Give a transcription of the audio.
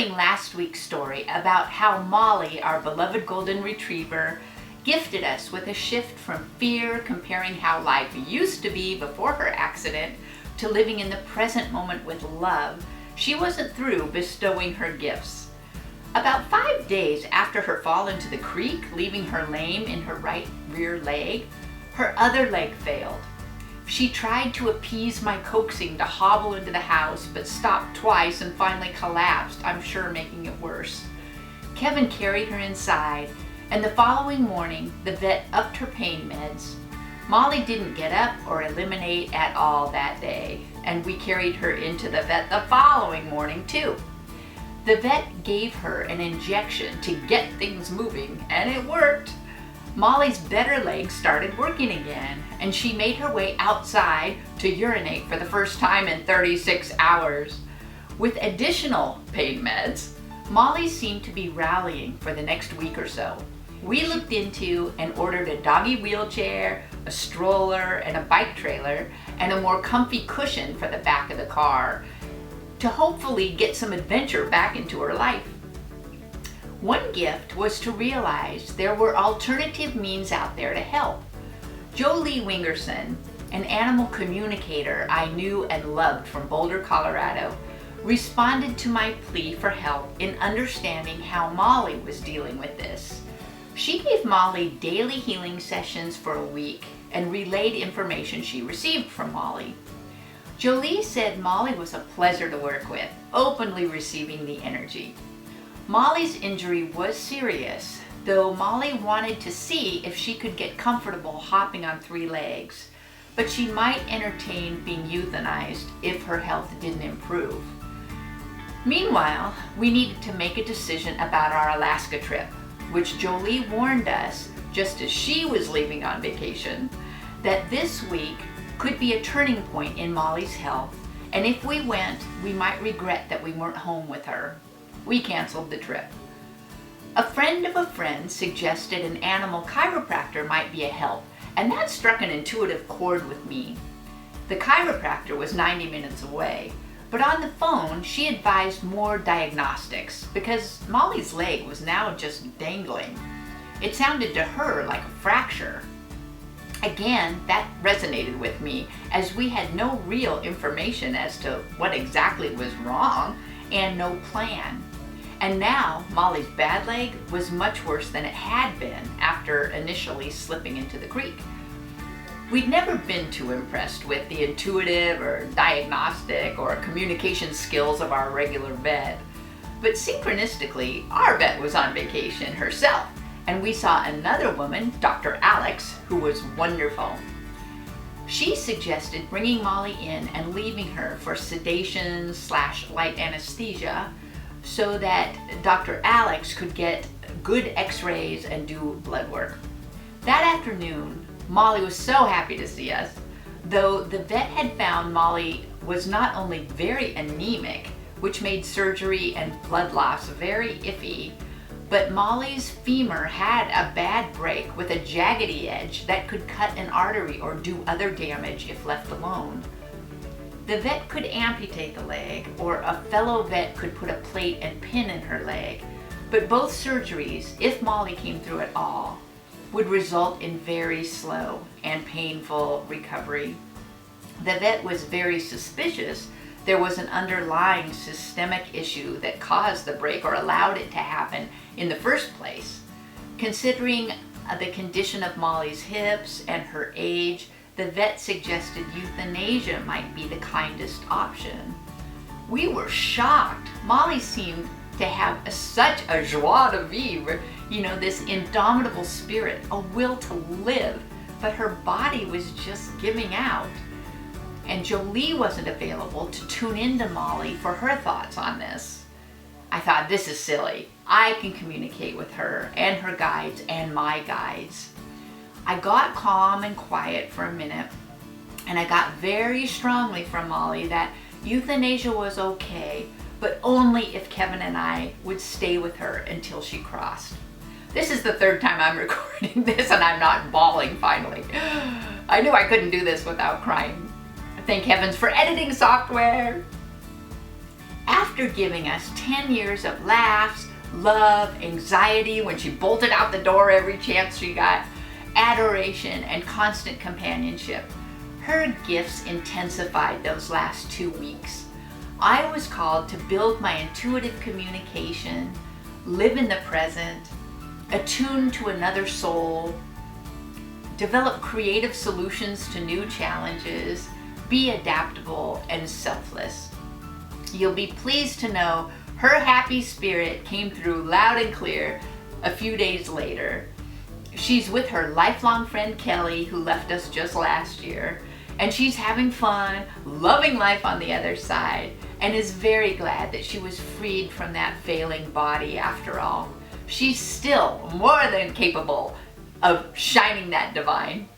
recapping last week's story about how Mollie, our beloved golden retriever, gifted us with a shift from fear comparing how life used to be before her accident to living in the present moment with love. She wasn't through bestowing her gifts. About 5 days after her fall into the creek, leaving her lame in her right rear leg, her other leg failed. She tried to appease my coaxing to hobble into the house, but stopped twice and finally collapsed, I'm sure making it worse. Kevin carried her inside, and the following morning, the vet upped her pain meds. Mollie didn't get up or eliminate at all that day, and we carried her into the vet the following morning too. The vet gave her an injection to get things moving, and it worked. Mollie's better leg started working again, and she made her way outside to urinate for the first time in 36 hours. With additional pain meds, Mollie seemed to be rallying for the next week or so. We looked into and ordered a doggy wheelchair, a stroller, and a bike trailer, and a more comfy cushion for the back of the car to hopefully get some adventure back into her life. One gift was to realize there were alternative means out there to help. Jolie Wingerson, an animal communicator I knew and loved from Boulder, Colorado, responded to my plea for help in understanding how Mollie was dealing with this. She gave Mollie daily healing sessions for a week and relayed information she received from Mollie. Jolie said Mollie was a pleasure to work with, openly receiving the energy. Mollie's injury was serious, though Mollie wanted to see if she could get comfortable hopping on 3 legs, but she might entertain being euthanized if her health didn't improve. Meanwhile, we needed to make a decision about our Alaska trip, which Jolie warned us, just as she was leaving on vacation, that this week could be a turning point in Mollie's health, and if we went, we might regret that we weren't home with her. We canceled the trip. A friend of a friend suggested an animal chiropractor might be a help, and that struck an intuitive chord with me. The chiropractor was 90 minutes away, but on the phone she advised more diagnostics because Mollie's leg was now just dangling. It sounded to her like a fracture. Again, that resonated with me as we had no real information as to what exactly was wrong and no plan. And now Mollie's bad leg was much worse than it had been after initially slipping into the creek. We'd never been too impressed with the intuitive or diagnostic or communication skills of our regular vet, but synchronistically, our vet was on vacation herself, and we saw another woman, Dr. Alex, who was wonderful. She suggested bringing Mollie in and leaving her for sedation/light anesthesia so that Dr. Alex could get good x-rays and do blood work. That afternoon, Mollie was so happy to see us, though the vet had found Mollie was not only very anemic, which made surgery and blood loss very iffy, but Mollie's femur had a bad break with a jaggedy edge that could cut an artery or do other damage if left alone. The vet could amputate the leg, or a fellow vet could put a plate and pin in her leg, but both surgeries, if Mollie came through at all, would result in very slow and painful recovery. The vet was very suspicious there was an underlying systemic issue that caused the break or allowed it to happen in the first place. Considering the condition of Mollie's hips and her age, the vet suggested euthanasia might be the kindest option. We were shocked. Mollie seemed to have such a joie de vivre, this indomitable spirit, a will to live, but her body was just giving out. And Jolie wasn't available to tune into Mollie for her thoughts on this. I thought, this is silly. I can communicate with her and her guides and my guides. I got calm and quiet for a minute, and I got very strongly from Mollie that euthanasia was okay, but only if Kevin and I would stay with her until she crossed. This is the 3rd time I'm recording this, and I'm not bawling finally. I knew I couldn't do this without crying. Thank heavens for editing software. After giving us 10 years of laughs, love, anxiety when she bolted out the door every chance she got, adoration, and constant companionship, her gifts intensified those last 2 weeks. I was called to build my intuitive communication, live in the present, attune to another soul, develop creative solutions to new challenges, be adaptable and selfless. You'll be pleased to know her happy spirit came through loud and clear a few days later. She's with her lifelong friend Kelly, who left us just last year, and she's having fun, loving life on the other side, and is very glad that she was freed from that failing body after all. She's still more than capable of shining that divine.